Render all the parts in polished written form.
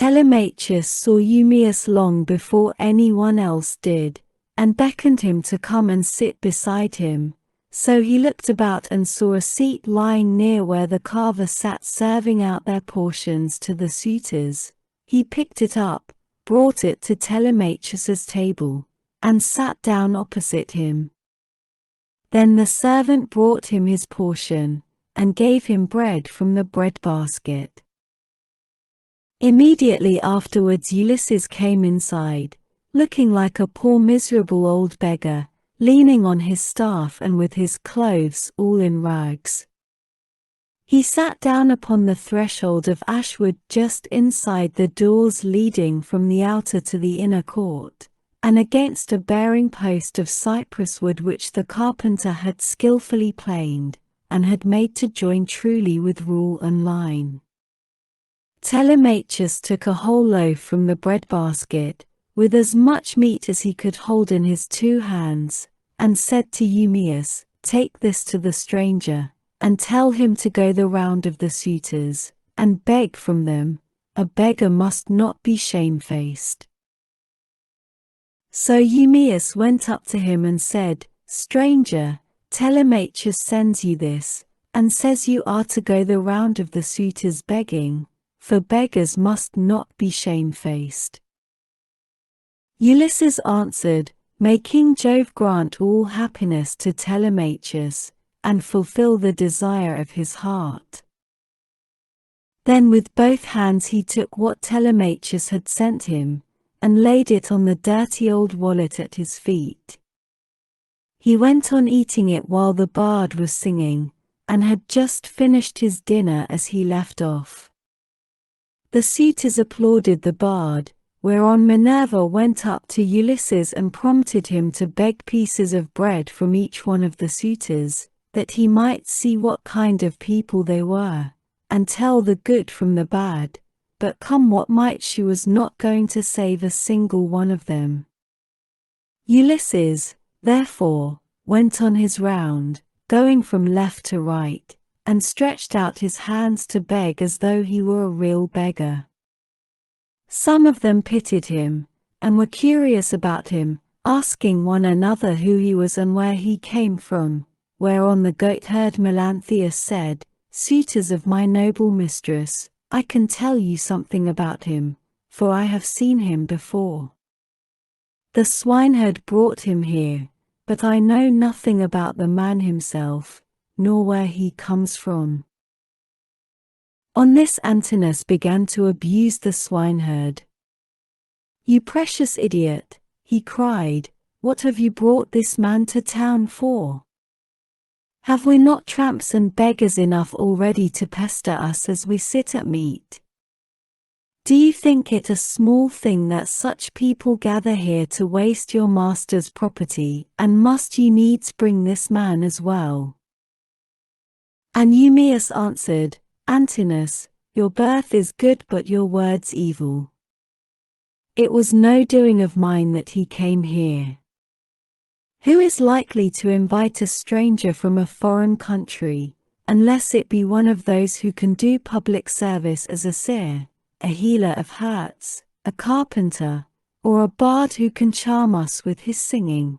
Telemachus saw Eumaeus long before anyone else did, and beckoned him to come and sit beside him. So he looked about and saw a seat lying near where the carver sat serving out their portions to the suitors. He picked it up, brought it to Telemachus's table, and sat down opposite him. Then the servant brought him his portion, and gave him bread from the bread basket. Immediately afterwards Ulysses came inside, looking like a poor miserable old beggar, leaning on his staff and with his clothes all in rags. He sat down upon the threshold of ashwood just inside the doors leading from the outer to the inner court, and against a bearing post of cypress wood which the carpenter had skillfully planed, and had made to join truly with rule and line. Telemachus took a whole loaf from the bread basket, with as much meat as he could hold in his 2 hands, and said to Eumaeus, "Take this to the stranger, and tell him to go the round of the suitors, and beg from them. A beggar must not be shamefaced." So Eumaeus went up to him and said, "Stranger, Telemachus sends you this, and says you are to go the round of the suitors begging, for beggars must not be shamefaced." Ulysses answered, "May King Jove grant all happiness to Telemachus, and fulfill the desire of his heart." Then with both hands he took what Telemachus had sent him, and laid it on the dirty old wallet at his feet. He went on eating it while the bard was singing, and had just finished his dinner as he left off. The suitors applauded the bard, whereon Minerva went up to Ulysses and prompted him to beg pieces of bread from each one of the suitors, that he might see what kind of people they were, and tell the good from the bad, but come what might she was not going to save a single one of them. Ulysses, therefore, went on his round, going from left to right, and stretched out his hands to beg as though he were a real beggar. Some of them pitied him, and were curious about him, asking one another who he was and where he came from, whereon the goatherd Melanthius said, "Suitors of my noble mistress, I can tell you something about him, for I have seen him before. The swineherd brought him here, but I know nothing about the man himself, nor where he comes from." On this Antinous began to abuse the swineherd. "You precious idiot," he cried, "what have you brought this man to town for? Have we not tramps and beggars enough already to pester us as we sit at meat? Do you think it a small thing that such people gather here to waste your master's property, and must you needs bring this man as well?" And Eumaeus answered, "Antinous, your birth is good but your words evil. It was no doing of mine that he came here. Who is likely to invite a stranger from a foreign country, unless it be one of those who can do public service as a seer, a healer of hurts, a carpenter, or a bard who can charm us with his singing?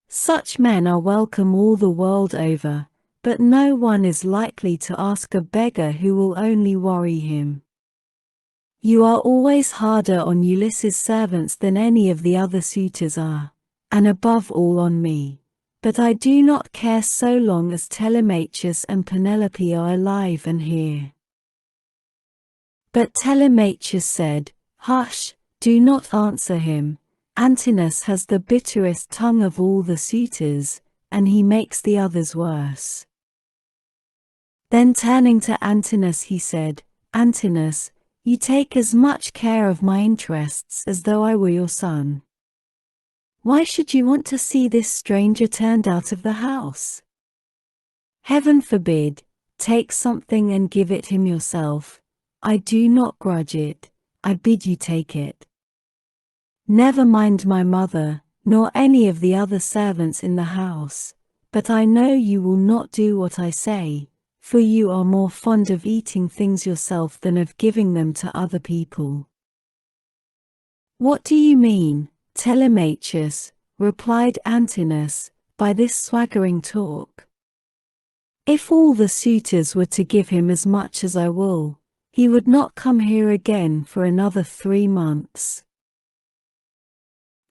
Such men are welcome all the world over, but no one is likely to ask a beggar who will only worry him. You are always harder on Ulysses' servants than any of the other suitors are, and above all on me, but I do not care so long as Telemachus and Penelope are alive and here." But Telemachus said, "Hush, do not answer him. Antinous has the bitterest tongue of all the suitors, and he makes the others worse." Then turning to Antinous he said, "Antinous, you take as much care of my interests as though I were your son. Why should you want to see this stranger turned out of the house? Heaven forbid, take something and give it him yourself. I do not grudge it, I bid you take it. Never mind my mother, nor any of the other servants in the house, but I know you will not do what I say, for you are more fond of eating things yourself than of giving them to other people." "What do you mean, Telemachus," replied Antinous, "by this swaggering talk? If all the suitors were to give him as much as I will, he would not come here again for another 3 months."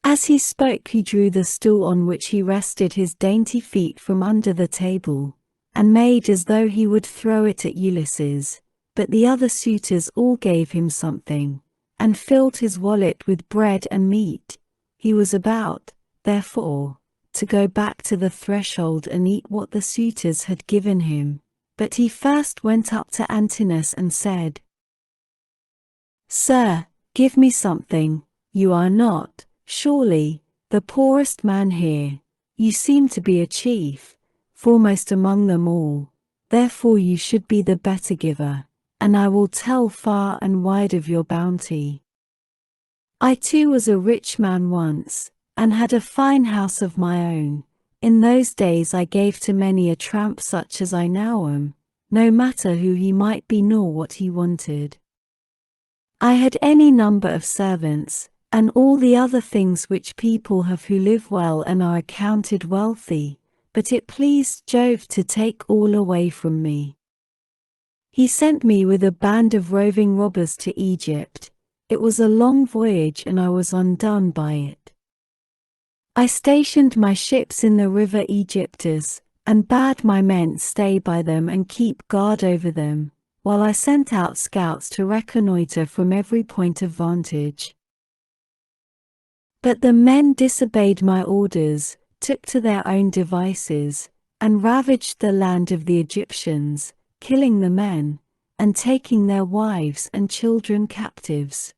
As he spoke, he drew the stool on which he rested his dainty feet from under the table, and made as though he would throw it at Ulysses, but the other suitors all gave him something, and filled his wallet with bread and meat. He was about, therefore, to go back to the threshold and eat what the suitors had given him, but he first went up to Antinous and said, "Sir, give me something. You are not, surely, the poorest man here. You seem to be a chief, foremost among them all, therefore you should be the better giver, and I will tell far and wide of your bounty. I too was a rich man once, and had a fine house of my own. In those days I gave to many a tramp such as I now am, no matter who he might be nor what he wanted. I had any number of servants, and all the other things which people have who live well and are accounted wealthy, but it pleased Jove to take all away from me. He sent me with a band of roving robbers to Egypt. It was a long voyage and I was undone by it. I stationed my ships in the river Aegyptus, and bade my men stay by them and keep guard over them, while I sent out scouts to reconnoiter from every point of vantage. But the men disobeyed my orders, took to their own devices, and ravaged the land of the Egyptians, killing the men, and taking their wives and children captives.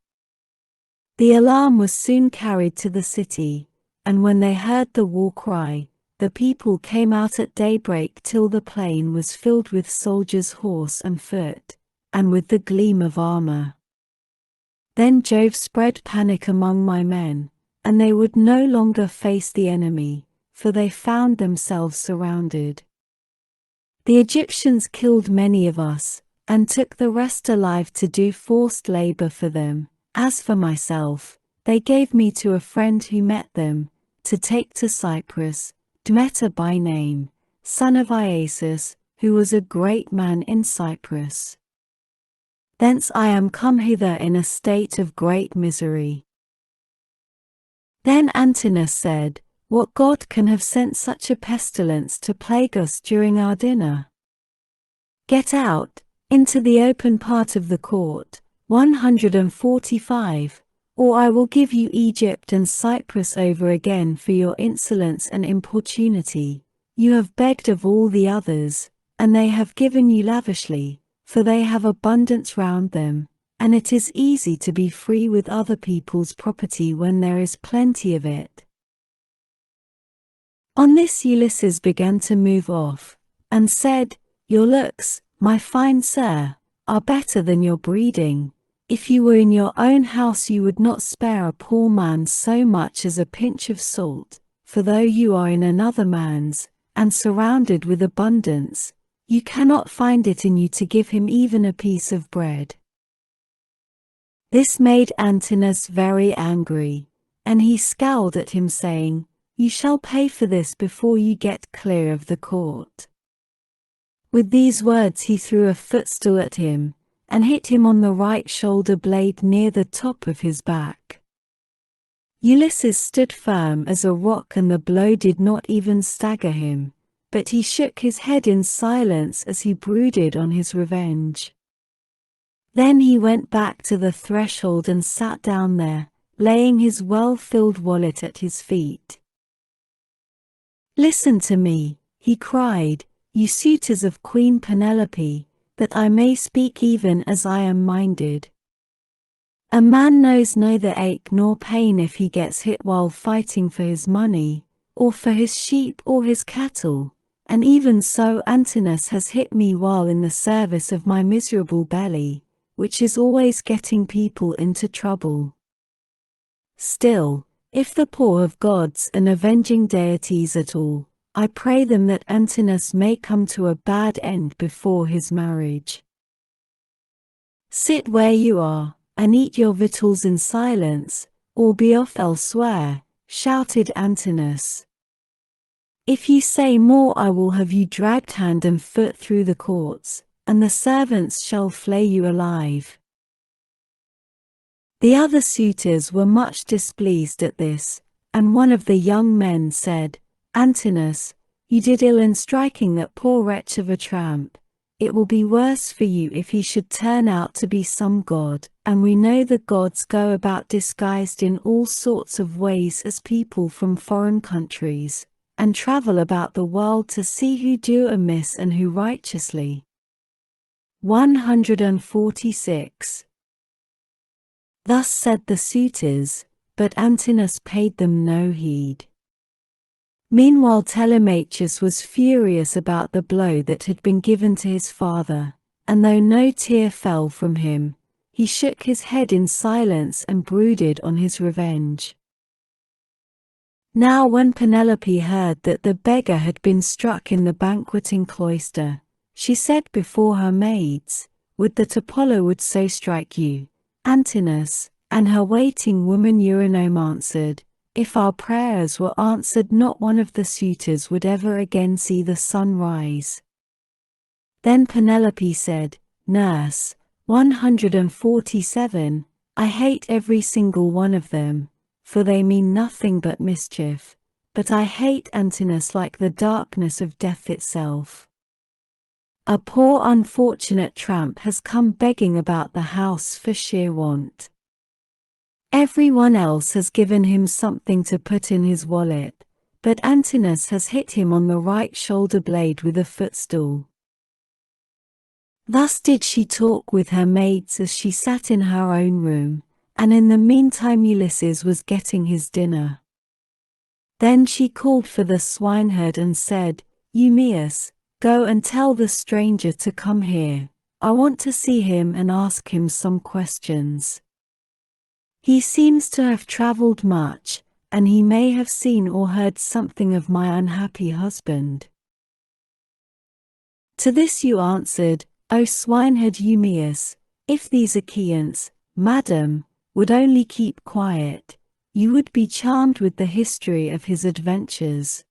The alarm was soon carried to the city, and when they heard the war cry, the people came out at daybreak till the plain was filled with soldiers horse and foot, and with the gleam of armor. Then Jove spread panic among my men, and they would no longer face the enemy, for they found themselves surrounded. The Egyptians killed many of us, and took the rest alive to do forced labor for them. As for myself, they gave me to a friend who met them, to take to Cyprus, Demeter by name, son of Iasus, who was a great man in Cyprus. Thence I am come hither in a state of great misery." Then Antinous said, "What god can have sent such a pestilence to plague us during our dinner? Get out, into the open part of the court, 145, or I will give you Egypt and Cyprus over again for your insolence and importunity. You have begged of all the others, and they have given you lavishly, for they have abundance round them, and it is easy to be free with other people's property when there is plenty of it." On this Ulysses began to move off, and said, "Your looks, my fine sir, are better than your breeding. If you were in your own house you would not spare a poor man so much as a pinch of salt, for though you are in another man's, and surrounded with abundance, you cannot find it in you to give him even a piece of bread." This made Antinous very angry, and he scowled at him saying, "You shall pay for this before you get clear of the court." With these words he threw a footstool at him, and hit him on the right shoulder blade near the top of his back. Ulysses stood firm as a rock and the blow did not even stagger him, but he shook his head in silence as he brooded on his revenge. Then he went back to the threshold and sat down there, laying his well-filled wallet at his feet. "Listen to me," he cried, "you suitors of Queen Penelope, that I may speak even as I am minded. A man knows neither ache nor pain if he gets hit while fighting for his money, or for his sheep or his cattle, and even so Antinous has hit me while in the service of my miserable belly, which is always getting people into trouble. Still, if the poor have gods and avenging deities at all, I pray them that Antinous may come to a bad end before his marriage. Sit where you are, and eat your victuals in silence, or be off elsewhere, shouted Antinous. If you say more, I will have you dragged hand and foot through the courts, and the servants shall flay you alive. The other suitors were much displeased at this, and one of the young men said, Antinous, you did ill in striking that poor wretch of a tramp. It will be worse for you if he should turn out to be some god, and we know the gods go about disguised in all sorts of ways as people from foreign countries, and travel about the world to see who do amiss and who righteously. 146. Thus said the suitors, but Antinous paid them no heed. Meanwhile Telemachus was furious about the blow that had been given to his father, and though no tear fell from him, he shook his head in silence and brooded on his revenge. Now when Penelope heard that the beggar had been struck in the banqueting cloister, she said before her maids, Would that Apollo would so strike you, Antinous. And her waiting woman Eurynome answered, If our prayers were answered, not one of the suitors would ever again see the sun rise. Then Penelope said, Nurse, 147, I hate every single one of them, for they mean nothing but mischief, but I hate Antinous like the darkness of death itself. A poor unfortunate tramp has come begging about the house for sheer want. Everyone else has given him something to put in his wallet, but Antinous has hit him on the right shoulder blade with a footstool. Thus did she talk with her maids as she sat in her own room, and in the meantime Ulysses was getting his dinner. Then she called for the swineherd and said, Eumaeus, go and tell the stranger to come here. I want to see him and ask him some questions. He seems to have traveled much, and he may have seen or heard something of my unhappy husband. To this you answered, O swineherd Eumaeus, if these Achaeans, madam, would only keep quiet, you would be charmed with the history of his adventures.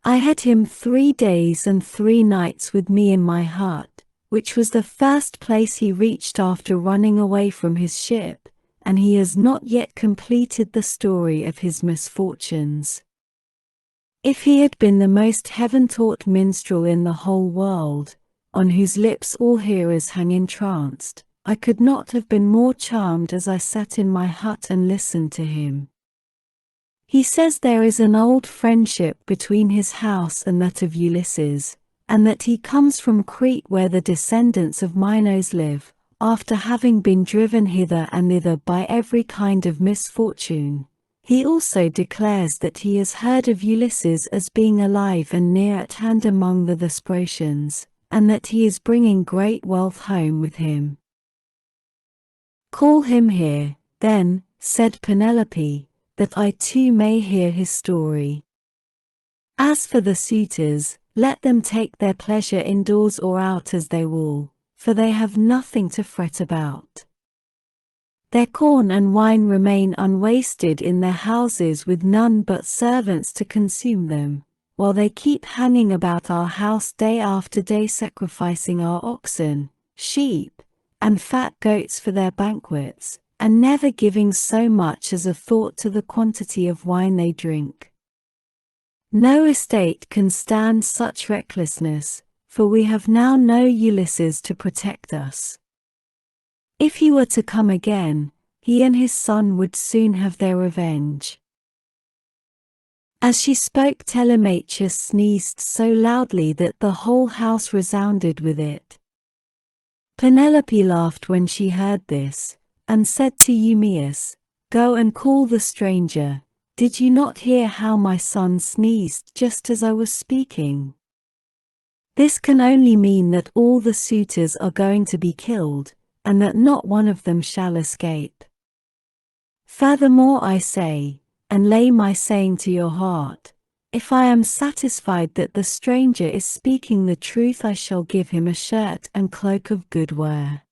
I had him 3 days and 3 nights with me in my hut, which was the first place he reached after running away from his ship, and he has not yet completed the story of his misfortunes. If he had been the most heaven-taught minstrel in the whole world, on whose lips all hearers hang entranced, I could not have been more charmed as I sat in my hut and listened to him. He says there is an old friendship between his house and that of Ulysses, and that he comes from Crete where the descendants of Minos live, after having been driven hither and thither by every kind of misfortune. He also declares that he has heard of Ulysses as being alive and near at hand among the Thesprotians, and that he is bringing great wealth home with him. Call him here, then, said Penelope, that I too may hear his story. As for the suitors, let them take their pleasure indoors or out as they will, for they have nothing to fret about. Their corn and wine remain unwasted in their houses with none but servants to consume them, while they keep hanging about our house day after day sacrificing our oxen, sheep, and fat goats for their banquets, and never giving so much as a thought to the quantity of wine they drink. No estate can stand such recklessness, for we have now no Ulysses to protect us. If he were to come again, he and his son would soon have their revenge. As she spoke, Telemachus sneezed so loudly that the whole house resounded with it. Penelope laughed when she heard this, and said to Eumaeus, Go and call the stranger. Did you not hear how my son sneezed just as I was speaking? This can only mean that all the suitors are going to be killed, and that not one of them shall escape. Furthermore I say, and lay my saying to your heart, If I am satisfied that the stranger is speaking the truth, I shall give him a shirt and cloak of good wear.